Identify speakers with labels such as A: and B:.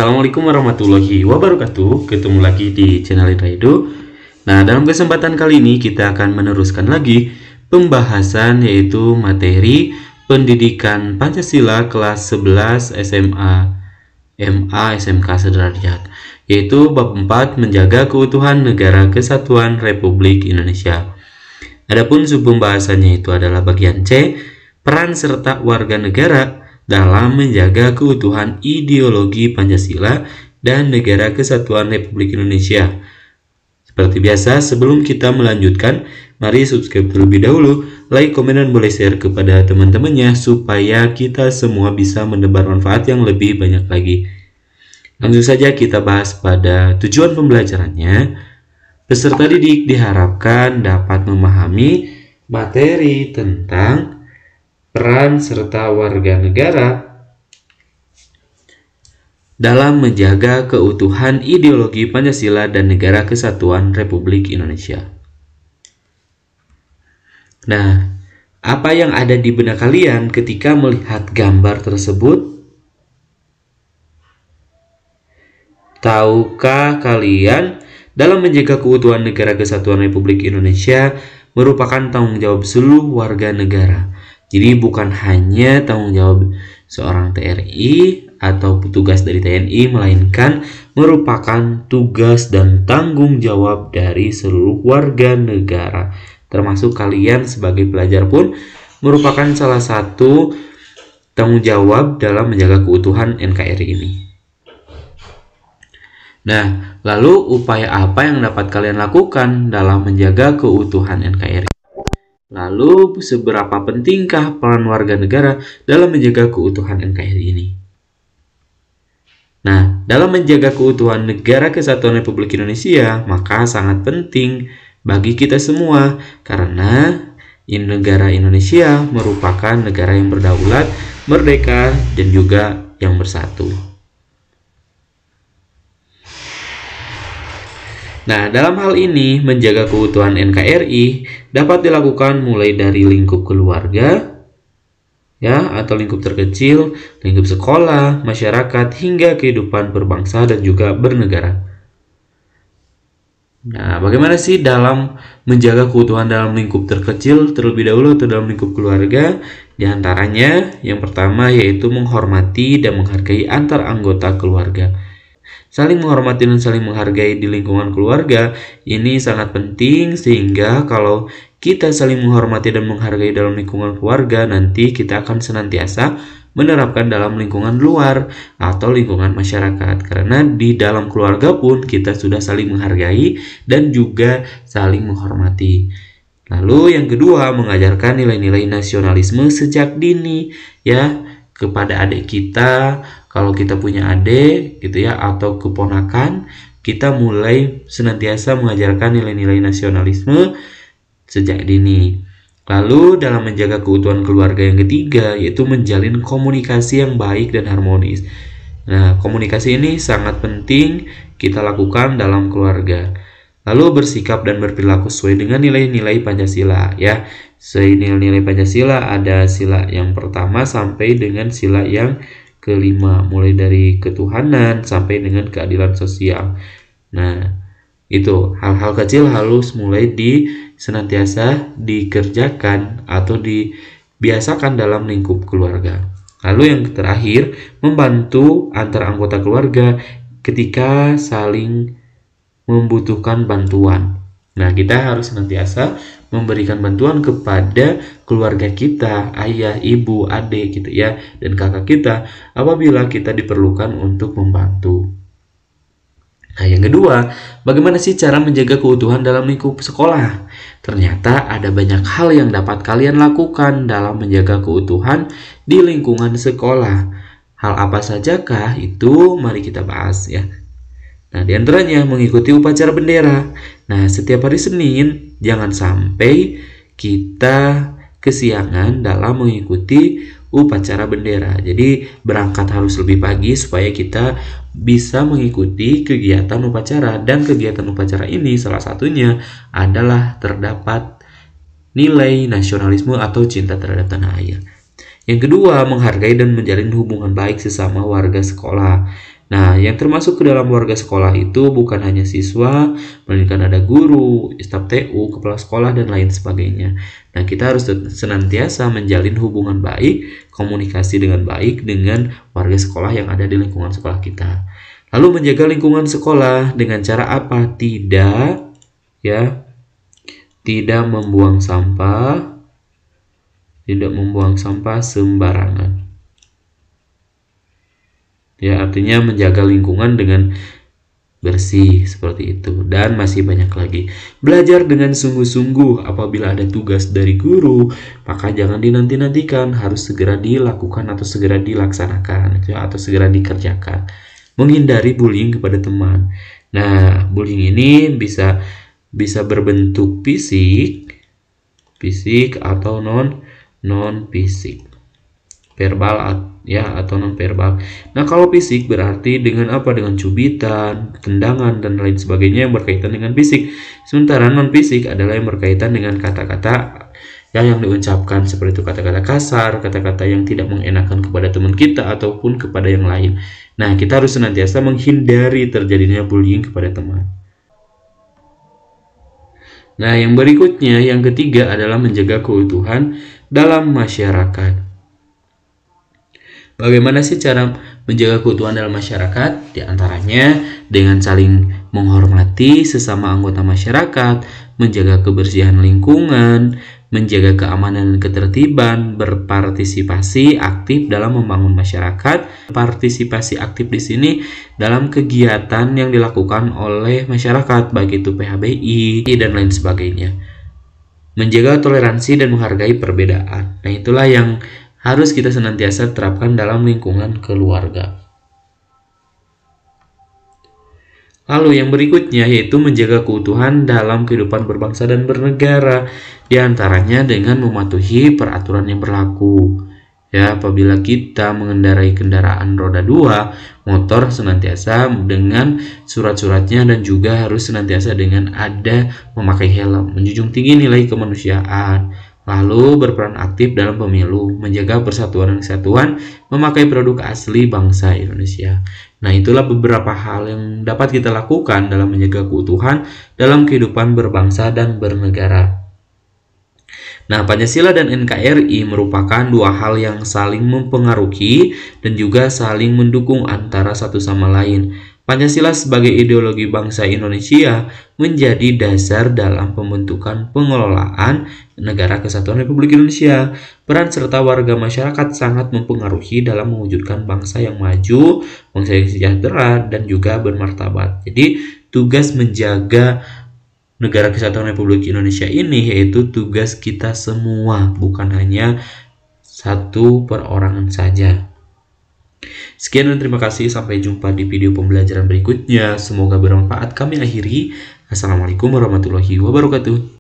A: Assalamualaikum warahmatullahi wabarakatuh. Ketemu lagi di channel Raido. Nah, dalam kesempatan kali ini kita akan meneruskan lagi pembahasan yaitu materi pendidikan Pancasila kelas 11 SMA, MA, SMK sederajat, yaitu bab 4 menjaga keutuhan negara kesatuan Republik Indonesia. Adapun subpembahasannya itu adalah bagian C, peran serta warga negara dalam menjaga keutuhan ideologi Pancasila dan Negara Kesatuan Republik Indonesia. Seperti biasa, sebelum kita melanjutkan, mari subscribe terlebih dahulu, like, komen, dan boleh share kepada teman-temannya supaya kita semua bisa menebar manfaat yang lebih banyak lagi. Langsung saja kita bahas pada tujuan pembelajarannya. Peserta didik diharapkan dapat memahami materi tentang peran serta warga negara dalam menjaga keutuhan ideologi Pancasila dan Negara Kesatuan Republik Indonesia. Nah, apa yang ada di benak kalian ketika melihat gambar tersebut? Tahukah kalian dalam menjaga keutuhan Negara Kesatuan Republik Indonesia merupakan tanggung jawab seluruh warga negara. Jadi bukan hanya tanggung jawab seorang TRI atau petugas dari TNI, melainkan merupakan tugas dan tanggung jawab dari seluruh warga negara. Termasuk kalian sebagai pelajar pun merupakan salah satu tanggung jawab dalam menjaga keutuhan NKRI ini. Nah, lalu upaya apa yang dapat kalian lakukan dalam menjaga keutuhan NKRI? Lalu, seberapa pentingkah peran warga negara dalam menjaga keutuhan NKRI ini? Nah, dalam menjaga keutuhan Negara Kesatuan Republik Indonesia, maka sangat penting bagi kita semua, karena negara Indonesia merupakan negara yang berdaulat, merdeka, dan juga yang bersatu. Nah, dalam hal ini, menjaga keutuhan NKRI dapat dilakukan mulai dari lingkup keluarga, ya, atau lingkup terkecil, lingkup sekolah, masyarakat, hingga kehidupan berbangsa dan juga bernegara. Nah, bagaimana sih dalam menjaga keutuhan dalam lingkup terkecil terlebih dahulu atau dalam lingkup keluarga? Di antaranya, yang pertama yaitu menghormati dan menghargai antar anggota keluarga. Saling menghormati dan saling menghargai di lingkungan keluarga ini sangat penting, sehingga kalau kita saling menghormati dan menghargai dalam lingkungan keluarga, nanti kita akan senantiasa menerapkan dalam lingkungan luar atau lingkungan masyarakat. Karena di dalam keluarga pun kita sudah saling menghargai dan juga saling menghormati. Lalu yang kedua, mengajarkan nilai-nilai nasionalisme sejak dini, ya, kepada adik kita. Kalau kita punya adik gitu ya, atau keponakan, kita mulai senantiasa mengajarkan nilai-nilai nasionalisme sejak dini. Lalu dalam menjaga keutuhan keluarga yang ketiga, yaitu menjalin komunikasi yang baik dan harmonis. Nah, komunikasi ini sangat penting kita lakukan dalam keluarga. Lalu bersikap dan berperilaku sesuai dengan nilai-nilai Pancasila, ya. Sesuai nilai-nilai Pancasila ada sila yang pertama sampai dengan sila yang kelima, mulai dari ketuhanan sampai dengan keadilan sosial. Nah, itu hal-hal kecil harus mulai senantiasa dikerjakan atau dibiasakan dalam lingkup keluarga. Lalu yang terakhir, membantu antar anggota keluarga ketika saling membutuhkan bantuan. Nah, kita harus senantiasa memberikan bantuan kepada keluarga kita, ayah, ibu, adik gitu ya, dan kakak kita apabila kita diperlukan untuk membantu. Nah, yang kedua, bagaimana sih cara menjaga keutuhan dalam lingkup sekolah? Ternyata ada banyak hal yang dapat kalian lakukan dalam menjaga keutuhan di lingkungan sekolah. Hal apa sajakah itu? Mari kita bahas ya. Nah, diantaranya mengikuti upacara bendera. Nah, setiap hari Senin jangan sampai kita kesiangan dalam mengikuti upacara bendera. Jadi berangkat harus lebih pagi supaya kita bisa mengikuti kegiatan upacara. Dan kegiatan upacara ini salah satunya adalah terdapat nilai nasionalisme atau cinta terhadap tanah air. Yang kedua, menghargai dan menjalin hubungan baik sesama warga sekolah. Nah, yang termasuk ke dalam warga sekolah itu bukan hanya siswa, melainkan ada guru, staf TU, kepala sekolah, dan lain sebagainya. Nah, kita harus senantiasa menjalin hubungan baik, komunikasi dengan baik dengan warga sekolah yang ada di lingkungan sekolah kita. Lalu menjaga lingkungan sekolah dengan cara apa? Tidak membuang sampah sembarangan. Ya, artinya menjaga lingkungan dengan bersih seperti itu, dan masih banyak lagi. Belajar dengan sungguh-sungguh. Apabila ada tugas dari guru, maka jangan dinanti-nantikan, harus segera dilakukan atau segera dilaksanakan atau segera dikerjakan. Menghindari bullying kepada teman. Nah, bullying ini bisa berbentuk fisik atau non fisik, verbal atau non verbal. Nah, kalau fisik berarti dengan apa? Dengan cubitan, tendangan, dan lain sebagainya yang berkaitan dengan fisik. Sementara non fisik adalah yang berkaitan dengan kata-kata yang diucapkan, seperti itu kata-kata kasar, kata-kata yang tidak mengenakan kepada teman kita ataupun kepada yang lain. Nah, kita harus senantiasa menghindari terjadinya bullying kepada teman. Nah, yang berikutnya, yang ketiga adalah menjaga keutuhan dalam masyarakat. Bagaimana sih cara menjaga keutuhan dalam masyarakat? Di antaranya dengan saling menghormati sesama anggota masyarakat, menjaga kebersihan lingkungan, menjaga keamanan dan ketertiban, berpartisipasi aktif dalam membangun masyarakat. Partisipasi aktif di sini dalam kegiatan yang dilakukan oleh masyarakat, baik itu PHBI dan lain sebagainya. Menjaga toleransi dan menghargai perbedaan. Nah, itulah yang harus kita senantiasa terapkan dalam lingkungan keluarga. Lalu yang berikutnya yaitu menjaga keutuhan dalam kehidupan berbangsa dan bernegara, di antaranya dengan mematuhi peraturan yang berlaku. Ya, apabila kita mengendarai kendaraan roda 2, motor senantiasa dengan surat-suratnya dan juga harus senantiasa dengan ada memakai helm, menjunjung tinggi nilai kemanusiaan. Lalu berperan aktif dalam pemilu, menjaga persatuan dan kesatuan, memakai produk asli bangsa Indonesia. Nah, itulah beberapa hal yang dapat kita lakukan dalam menjaga keutuhan dalam kehidupan berbangsa dan bernegara. Nah, Pancasila dan NKRI merupakan dua hal yang saling mempengaruhi dan juga saling mendukung antara satu sama lain. Pancasila sebagai ideologi bangsa Indonesia menjadi dasar dalam pembentukan pengelolaan Negara Kesatuan Republik Indonesia. Peran serta warga masyarakat sangat mempengaruhi dalam mewujudkan bangsa yang maju, bangsa yang sejahtera, dan juga bermartabat. Jadi, tugas menjaga Negara Kesatuan Republik Indonesia ini yaitu tugas kita semua, bukan hanya satu perorangan saja. Sekian dan terima kasih. Sampai jumpa di video pembelajaran berikutnya. Semoga bermanfaat. Kami akhiri. Assalamualaikum warahmatullahi wabarakatuh.